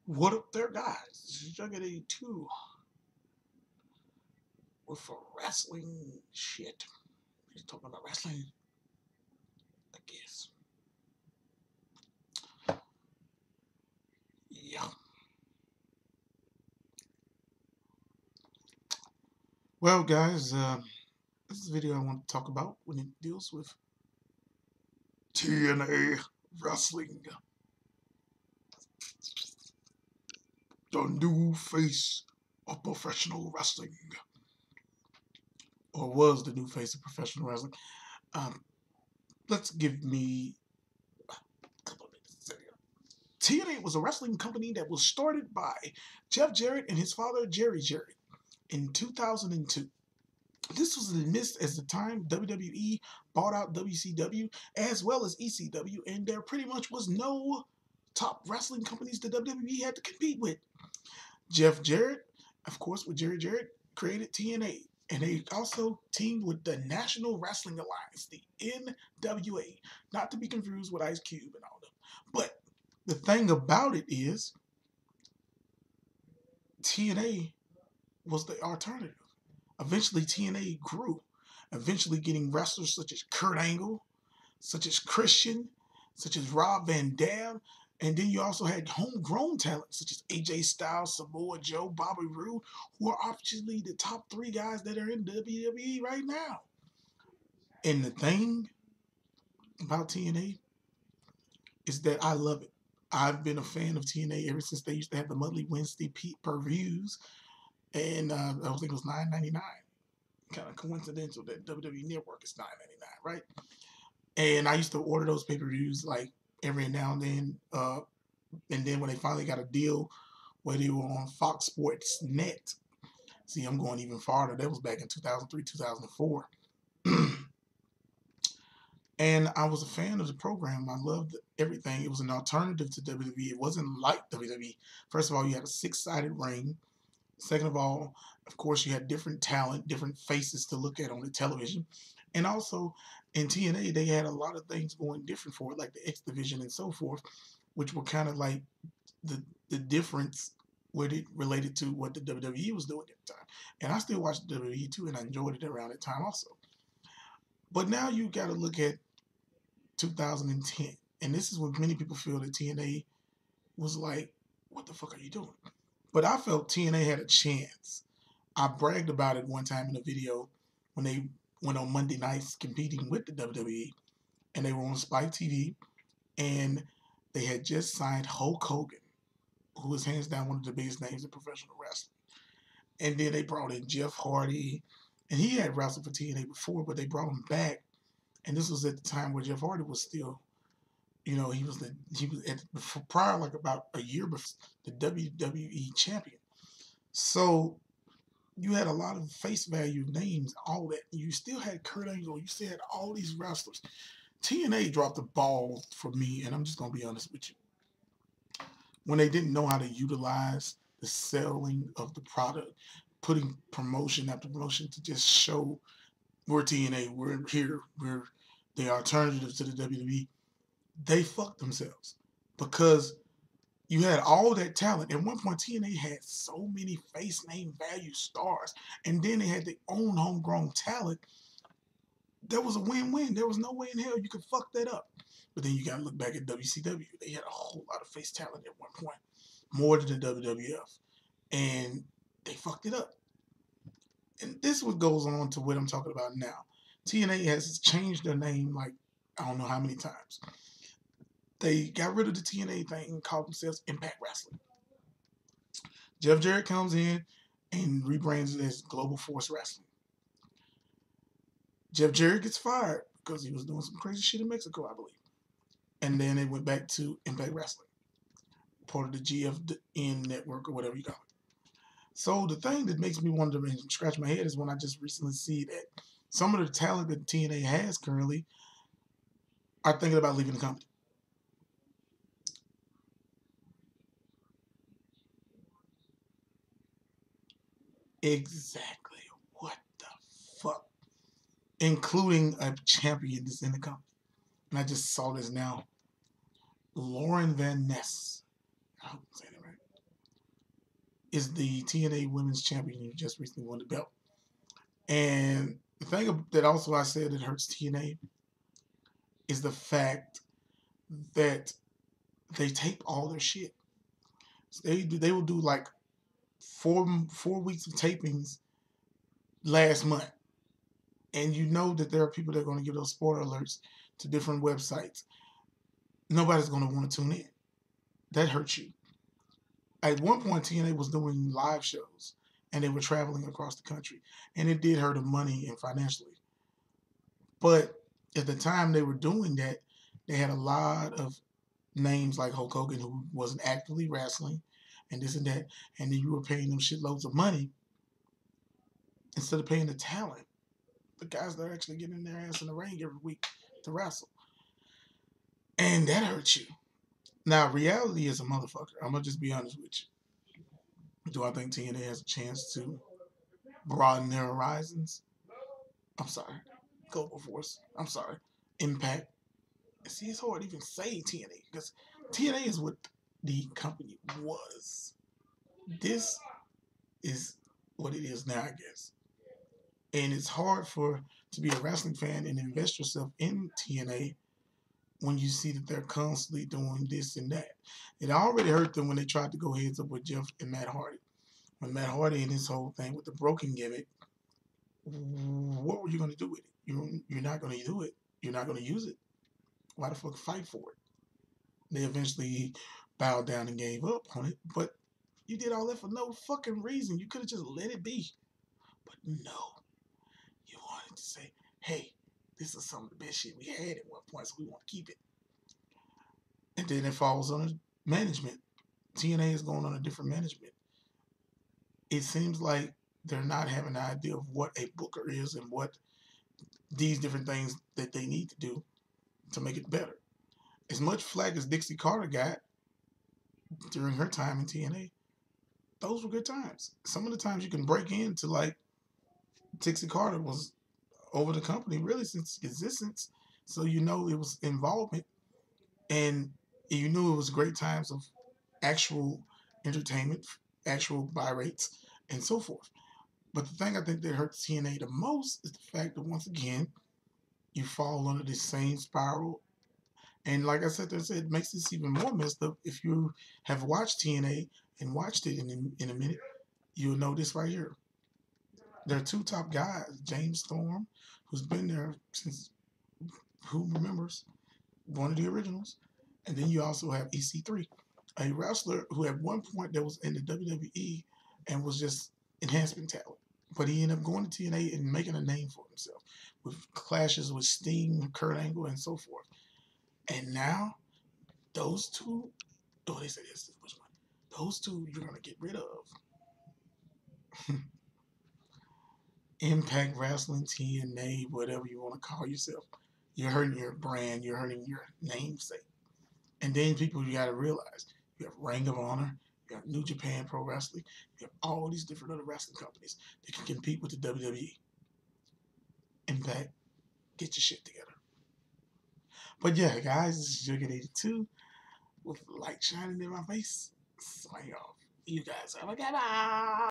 What up there, guys? This is Jughead 82 with a wrestling shit. He's talking about wrestling, I guess. Yeah. Well, guys, this is a video I want to talk about when it deals with TNA wrestling, the new face of professional wrestling, or was the new face of professional wrestling. Um, let's give me a couple of minutes. TNA was a wrestling company that was started by Jeff Jarrett and his father, Jerry Jarrett, in 2002. This was in the midst as the time WWE bought out WCW as well as ECW, and there pretty much was no top wrestling companies the WWE had to compete with. Jeff Jarrett, of course, with Jerry Jarrett, created TNA, and they also teamed with the National Wrestling Alliance, the NWA, not to be confused with Ice Cube and all that. But the thing about it is, TNA was the alternative. Eventually, TNA grew, eventually getting wrestlers such as Kurt Angle, such as Christian, such as Rob Van Dam, and then you also had homegrown talent such as AJ Styles, Samoa Joe, Bobby Roode, who are obviously the top three guys that are in WWE right now. And the thing about TNA is that I love it. I've been a fan of TNA ever since they used to have the monthly Wednesday per-views, and I think it was $9.99. Kind of coincidental that WWE Network is $9.99, right? And I used to order those pay-per-views like every now and then. And then when they finally got a deal where they were on Fox Sports Net, see, I'm going even farther. That was back in 2003, 2004. And I was a fan of the program. I loved everything. It was an alternative to WWE. It wasn't like WWE. First of all, you had a six-sided ring. Second of course, you had different talent, different faces to look at on the television. And also, in TNA, they had a lot of things going different for it, like the X Division and so forth, which were kind of like the difference with it related to what the WWE was doing at the time. And I still watched WWE too, and I enjoyed it around that time also. But now you got to look at 2010, and this is what many people feel that TNA was like, what the fuck are you doing? But I felt TNA had a chance. I bragged about it one time in a video when they went on Monday nights competing with the WWE, and they were on Spike TV, and they had just signed Hulk Hogan, who is hands down one of the biggest names in professional wrestling. And then they brought in Jeff Hardy, and he had wrestled for TNA before, but they brought him back. And this was at the time where Jeff Hardy was still, he was prior, like about a year before, the WWE champion. So you had a lot of face value names, all that. You still had Kurt Angle. You still had all these wrestlers. TNA dropped the ball for me, and I'm just going to be honest with you. When they didn't know how to utilize the selling of the product, putting promotion after promotion to just show we're TNA, we're here, we're the alternative to the WWE, they fucked themselves because you had all that talent. At one point, TNA had so many face name value stars, and then they had their own homegrown talent. That was a win-win. There was no way in hell you could fuck that up. But then you got to look back at WCW. They had a whole lot of face talent at one point, more than the WWF, and they fucked it up. And this is what goes on to what I'm talking about now. TNA has changed their name like I don't know how many times. They got rid of the TNA thing and called themselves Impact Wrestling. Jeff Jarrett comes in and rebrands it as Global Force Wrestling. Jeff Jarrett gets fired because he was doing some crazy shit in Mexico, I believe. And then they went back to Impact Wrestling, part of the GFW network or whatever you call it. So the thing that makes me wonder and scratch my head is when I just recently see that some of the talent that TNA has currently are thinking about leaving the company. Exactly. What the fuck? Including a champion that's in the company. And I just saw this now. Lauren Van Ness. I hope I'm saying that right. is the TNA Women's Champion who just recently won the belt. And the thing that also I said that hurts TNA is the fact that they tape all their shit. So they will do like 4 weeks of tapings last month, and you know that there are people that are going to give those spoiler alerts to different websites. Nobody's going to want to tune in. That hurts you. At one point, TNA was doing live shows, and they were traveling across the country, and it did hurt them money and financially. But at the time they were doing that, they had a lot of names like Hulk Hogan who wasn't actively wrestling, and this and that, and then you were paying them shitloads of money instead of paying the talent, the guys that are actually getting their ass in the ring every week to wrestle. And that hurts you. Now, reality is a motherfucker. I'm going to just be honest with you. Do I think TNA has a chance to broaden their horizons? I'm sorry. Global Force. I'm sorry. Impact. See, it's hard to even say TNA because TNA is what the company was. This is what it is now, I guess. And it's hard to be a wrestling fan and invest yourself in TNA when you see that they're constantly doing this and that. It already hurt them when they tried to go heads up with Jeff and Matt Hardy. When Matt Hardy and his whole thing with the broken gimmick, what were you going to do with it? You're not going to do it. You're not going to use it. Why the fuck fight for it? They eventually bowed down and gave up on it, but you did all that for no fucking reason. You could have just let it be. But no. You wanted to say, hey, this is some of the best shit we had at one point, so we want to keep it. And then it falls on management. TNA is going on a different management. It seems like they're not having an idea of what a booker is and what these different things that they need to do to make it better. As much flack as Dixie Carter got during her time in TNA, those were good times. Some of the times you can break into, like, Dixie Carter was over the company really since its existence, so you know it was involvement, and you knew it was great times of actual entertainment, actual buy rates, and so forth. But the thing I think that hurts TNA the most is the fact that once again you fall under the same spiral. And like I said, it makes this even more messed up. If you have watched TNA and watched it in a minute, you'll know this right here. There are two top guys, James Storm, who's been there since who remembers, one of the originals, and then you also have EC3, a wrestler who at one point that was in the WWE and was just enhancement talent, but he ended up going to TNA and making a name for himself with clashes with Sting, Kurt Angle, and so forth. And now those two, oh, they say this, which one? Those two you're gonna get rid of. Impact Wrestling, TNA, whatever you want to call yourself. You're hurting your brand. You're hurting your namesake. And then people, you got to realize, you have Ring of Honor, you have New Japan Pro Wrestling, you have all these different other wrestling companies that can compete with the WWE. Impact, get your shit together. But yeah, guys, this is Jugget82 with light shining in my face. Signing off. You guys have a good night.